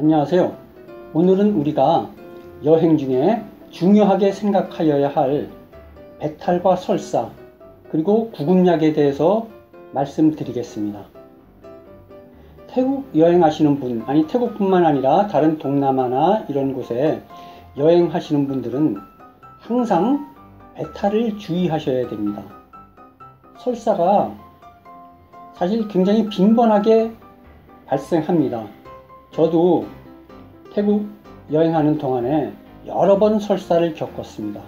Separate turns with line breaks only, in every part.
안녕하세요. 오늘은 우리가 여행 중에 중요하게 생각하여야 할 배탈과 설사 그리고 구급약에 대해서 말씀드리겠습니다. 태국 여행하시는 분, 아니 태국뿐만 아니라 다른 동남아나 이런 곳에 여행하시는 분들은 항상 배탈을 주의하셔야 됩니다. 설사가 사실 굉장히 빈번하게 발생합니다. 저도 태국 여행하는 동안에 여러 번 설사를 겪었습니다.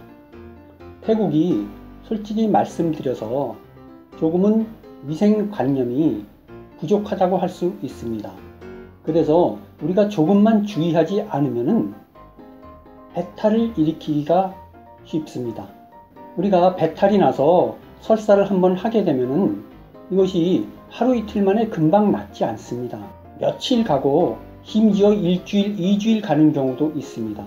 태국이 솔직히 말씀드려서 조금은 위생관념이 부족하다고 할 수 있습니다. 그래서 우리가 조금만 주의하지 않으면 배탈을 일으키기가 쉽습니다. 우리가 배탈이 나서 설사를 한번 하게 되면 이것이 하루 이틀 만에 금방 낫지 않습니다. 며칠 가고 심지어 일주일, 2주일 가는 경우도 있습니다.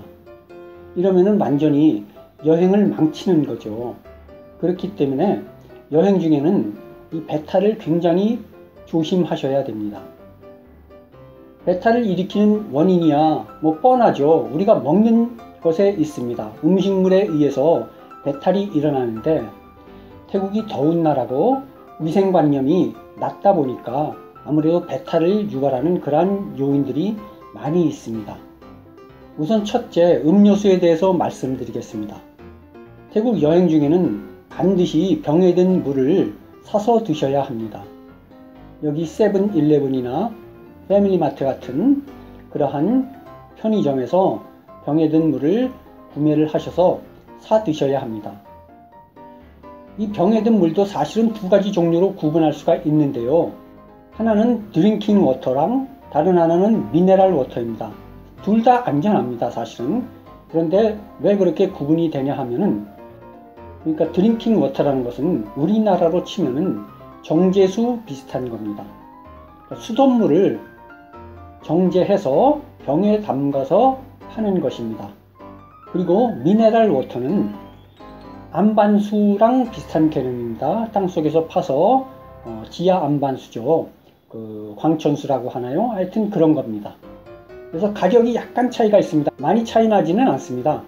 이러면은 완전히 여행을 망치는 거죠. 그렇기 때문에 여행 중에는 이 배탈을 굉장히 조심하셔야 됩니다. 배탈을 일으키는 원인이야 뻔하죠. 우리가 먹는 것에 있습니다. 음식물에 의해서 배탈이 일어나는데 태국이 더운 나라고 위생관념이 낮다 보니까 아무래도 배탈을 유발하는 그러한 요인들이 많이 있습니다. 우선 첫째, 음료수에 대해서 말씀드리겠습니다. 태국 여행 중에는 반드시 병에 든 물을 사서 드셔야 합니다. 여기 세븐일레븐이나 패밀리마트 같은 그러한 편의점에서 병에 든 물을 구매를 하셔서 사 드셔야 합니다. 이 병에 든 물도 사실은 두 가지 종류로 구분할 수가 있는데요. 하나는 드링킹 워터랑 다른 하나는 미네랄 워터입니다. 둘 다 안전합니다, 사실은. 그런데 왜 그렇게 구분이 되냐 하면은, 그러니까 드링킹 워터라는 것은 우리나라로 치면은 정제수 비슷한 겁니다. 수돗물을 정제해서 병에 담가서 파는 것입니다. 그리고 미네랄 워터는 안반수랑 비슷한 개념입니다. 땅속에서 파서 지하 안반수죠. 광천수라고 하나요? 하여튼 그런 겁니다. 그래서 가격이 약간 차이가 있습니다. 많이 차이 나지는 않습니다.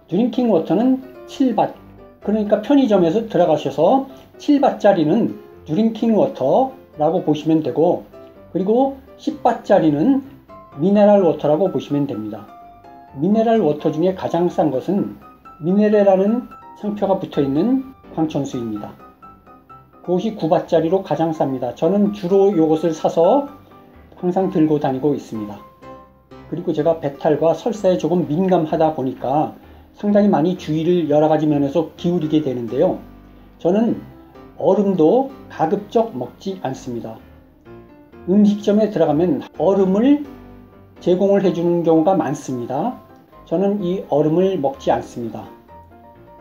드링킹 워터는 7밭, 그러니까 편의점에서 들어가셔서 7밭짜리는 드링킹 워터라고 보시면 되고, 그리고 10밭짜리는 미네랄 워터라고 보시면 됩니다. 미네랄 워터 중에 가장 싼 것은 미네랄이라는 상표가 붙어있는 광천수입니다. 그것이 9밭짜리로 가장 쌉니다. 저는 주로 이것을 사서 항상 들고 다니고 있습니다. 그리고 제가 배탈과 설사에 조금 민감하다 보니까 상당히 많이 주의를 여러 가지 면에서 기울이게 되는데요. 저는 얼음도 가급적 먹지 않습니다. 음식점에 들어가면 얼음을 제공을 해주는 경우가 많습니다. 저는 이 얼음을 먹지 않습니다.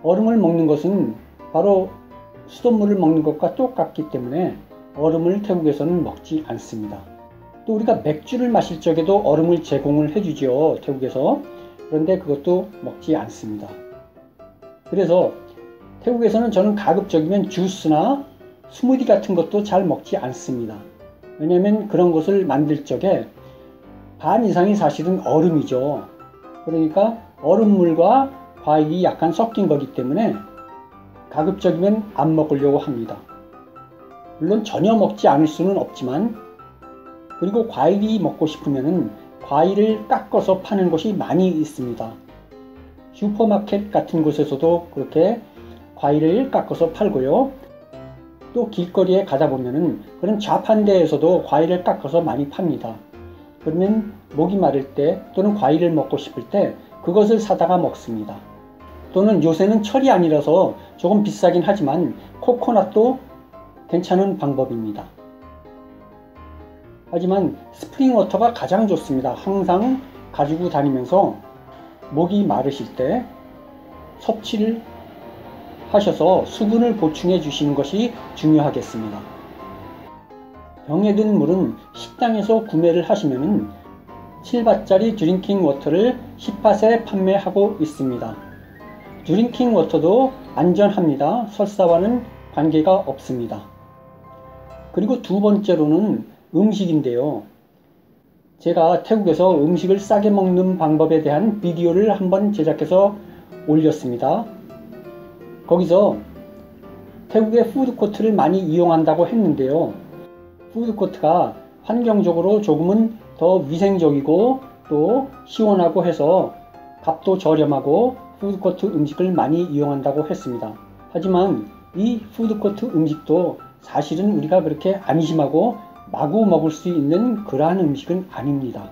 얼음을 먹는 것은 바로 수돗물을 먹는 것과 똑같기 때문에 얼음을 태국에서는 먹지 않습니다. 또 우리가 맥주를 마실 적에도 얼음을 제공을 해주죠, 태국에서. 그런데 그것도 먹지 않습니다. 그래서 태국에서는 저는 가급적이면 주스나 스무디 같은 것도 잘 먹지 않습니다. 왜냐하면 그런 것을 만들 적에 반 이상이 사실은 얼음이죠. 그러니까 얼음물과 과일이 약간 섞인 거기 때문에 가급적이면 안 먹으려고 합니다. 물론 전혀 먹지 않을 수는 없지만, 그리고 과일이 먹고 싶으면 과일을 깎아서 파는 곳이 많이 있습니다. 슈퍼마켓 같은 곳에서도 그렇게 과일을 깎아서 팔고요. 또 길거리에 가다 보면은 그런 좌판대에서도 과일을 깎아서 많이 팝니다. 그러면 목이 마를 때 또는 과일을 먹고 싶을 때 그것을 사다가 먹습니다. 또는 요새는 철이 아니라서 조금 비싸긴 하지만 코코넛도 괜찮은 방법입니다. 하지만 스프링 워터가 가장 좋습니다. 항상 가지고 다니면서 목이 마르실 때 섭취를 하셔서 수분을 보충해 주시는 것이 중요하겠습니다. 병에 든 물은 식당에서 구매를 하시면 7밭짜리 드링킹 워터를 10밭에 판매하고 있습니다. 드링킹 워터도 안전합니다. 설사와는 관계가 없습니다. 그리고 두 번째로는 음식인데요. 제가 태국에서 음식을 싸게 먹는 방법에 대한 비디오를 한번 제작해서 올렸습니다. 거기서 태국의 푸드코트를 많이 이용한다고 했는데요. 푸드코트가 환경적으로 조금은 더 위생적이고 또 시원하고 해서 값도 저렴하고 푸드코트 음식을 많이 이용한다고 했습니다. 하지만 이 푸드코트 음식도 사실은 우리가 그렇게 안심하고 마구 먹을 수 있는 그러한 음식은 아닙니다.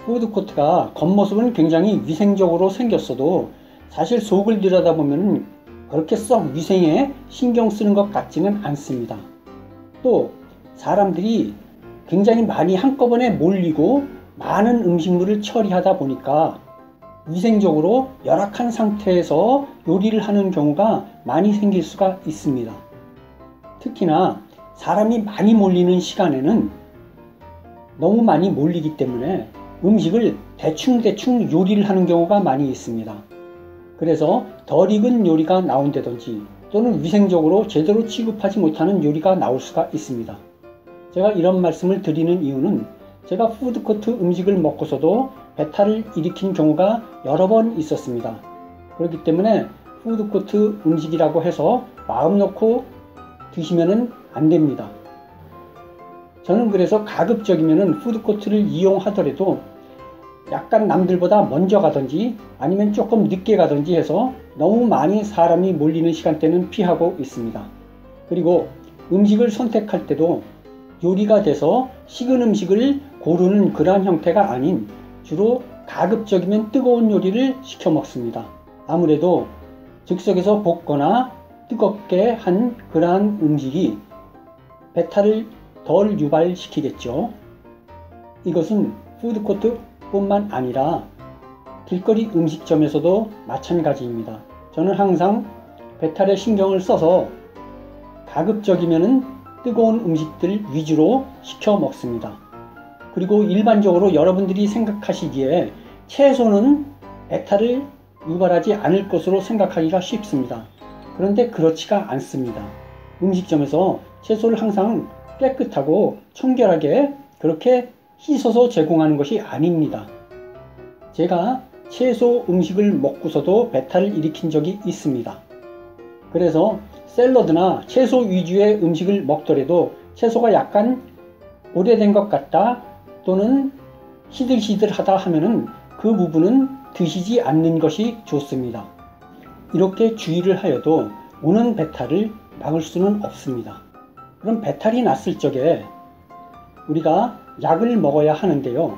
푸드코트가 겉모습은 굉장히 위생적으로 생겼어도 사실 속을 들여다보면 그렇게 썩 위생에 신경 쓰는 것 같지는 않습니다. 또 사람들이 굉장히 많이 한꺼번에 몰리고 많은 음식물을 처리하다 보니까 위생적으로 열악한 상태에서 요리를 하는 경우가 많이 생길 수가 있습니다. 특히나 사람이 많이 몰리는 시간에는 너무 많이 몰리기 때문에 음식을 대충 요리를 하는 경우가 많이 있습니다. 그래서 덜 익은 요리가 나온다든지 또는 위생적으로 제대로 취급하지 못하는 요리가 나올 수가 있습니다. 제가 이런 말씀을 드리는 이유는 제가 푸드코트 음식을 먹고서도 배탈을 일으킨 경우가 여러 번 있었습니다. 그렇기 때문에 푸드코트 음식이라고 해서 마음 놓고 드시면 안 됩니다. 저는 그래서 가급적이면 푸드코트를 이용하더라도 약간 남들보다 먼저 가든지 아니면 조금 늦게 가든지 해서 너무 많이 사람이 몰리는 시간대는 피하고 있습니다. 그리고 음식을 선택할 때도 요리가 돼서 식은 음식을 고르는 그러한 형태가 아닌 주로 가급적이면 뜨거운 요리를 시켜 먹습니다. 아무래도 즉석에서 볶거나 뜨겁게 한 그러한 음식이 배탈을 덜 유발시키겠죠. 이것은 푸드코트 뿐만 아니라 길거리 음식점에서도 마찬가지입니다. 저는 항상 배탈에 신경을 써서 가급적이면 뜨거운 음식들 위주로 시켜 먹습니다. 그리고 일반적으로 여러분들이 생각하시기에 채소는 배탈을 유발하지 않을 것으로 생각하기가 쉽습니다. 그런데 그렇지가 않습니다. 음식점에서 채소를 항상 깨끗하고 청결하게 그렇게 씻어서 제공하는 것이 아닙니다. 제가 채소 음식을 먹고서도 배탈을 일으킨 적이 있습니다. 그래서 샐러드나 채소 위주의 음식을 먹더라도 채소가 약간 오래된 것 같다 또는 시들시들하다 하면은 그 부분은 드시지 않는 것이 좋습니다. 이렇게 주의를 하여도 오는 배탈을 막을 수는 없습니다. 그럼 배탈이 났을 적에 우리가 약을 먹어야 하는데요.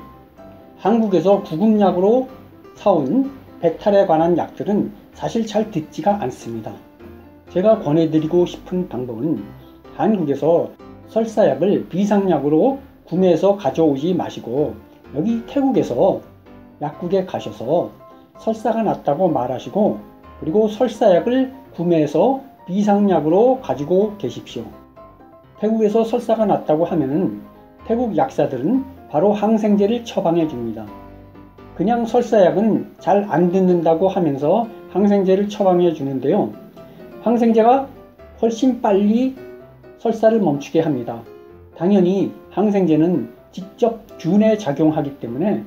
한국에서 구급약으로 사온 배탈에 관한 약들은 사실 잘 듣지가 않습니다. 제가 권해드리고 싶은 방법은 한국에서 설사약을 비상약으로 구매해서 가져오지 마시고 여기 태국에서 약국에 가셔서 설사가 났다고 말하시고 그리고 설사약을 구매해서 비상약으로 가지고 계십시오. 태국에서 설사가 났다고 하면은 태국 약사들은 바로 항생제를 처방해 줍니다. 그냥 설사약은 잘 안 듣는다고 하면서 항생제를 처방해 주는데요. 항생제가 훨씬 빨리 설사를 멈추게 합니다. 당연히 항생제는 직접 균에 작용하기 때문에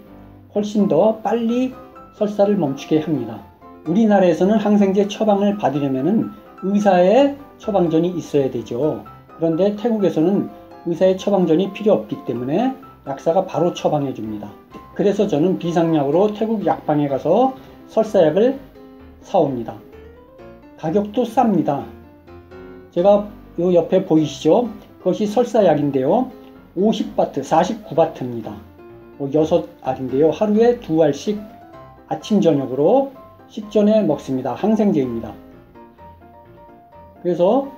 훨씬 더 빨리 설사를 멈추게 합니다. 우리나라에서는 항생제 처방을 받으려면 의사의 처방전이 있어야 되죠. 그런데 태국에서는 의사의 처방전이 필요 없기 때문에 약사가 바로 처방해 줍니다. 그래서 저는 비상약으로 태국 약방에 가서 설사약을 사옵니다. 가격도 쌉니다. 제가 요 옆에 보이시죠? 그것이 설사약인데요. 50바트, 49바트입니다. 6알인데요. 하루에 2알씩 아침 저녁으로 식전에 먹습니다. 항생제입니다. 그래서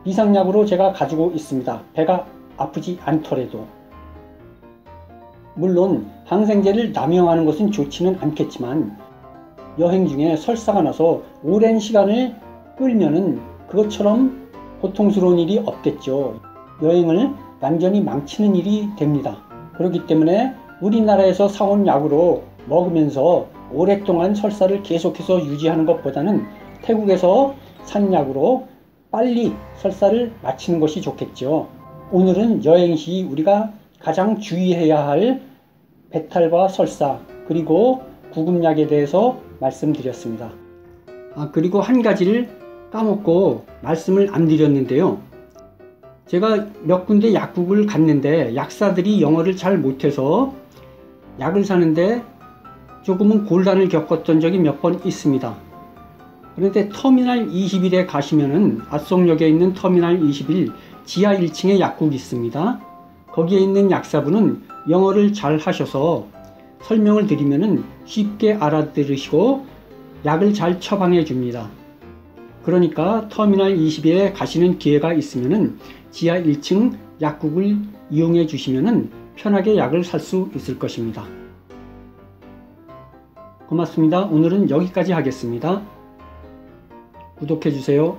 비상약으로 제가 가지고 있습니다. 배가 아프지 않더라도. 물론 항생제를 남용하는 것은 좋지는 않겠지만 여행 중에 설사가 나서 오랜 시간을 끌면은 그것처럼 고통스러운 일이 없겠죠. 여행을 완전히 망치는 일이 됩니다. 그렇기 때문에 우리나라에서 사온 약으로 먹으면서 오랫동안 설사를 계속해서 유지하는 것보다는 태국에서 산 약으로 빨리 설사를 마치는 것이 좋겠죠. 오늘은 여행 시 우리가 가장 주의해야 할 배탈과 설사 그리고 구급약에 대해서 말씀드렸습니다. 그리고 한 가지를 까먹고 말씀을 안 드렸는데요. 제가 몇 군데 약국을 갔는데 약사들이 영어를 잘 못해서 약을 사는데 조금은 곤란을 겪었던 적이 몇 번 있습니다. 그런데 터미널 21에 가시면은 아속역에 있는 터미널 21 지하 1층에 약국이 있습니다. 거기에 있는 약사분은 영어를 잘 하셔서 설명을 드리면은 쉽게 알아들으시고 약을 잘 처방해 줍니다. 그러니까 터미널 21에 가시는 기회가 있으면은 지하 1층 약국을 이용해 주시면은 편하게 약을 살 수 있을 것입니다. 고맙습니다. 오늘은 여기까지 하겠습니다. 구독해 주세요.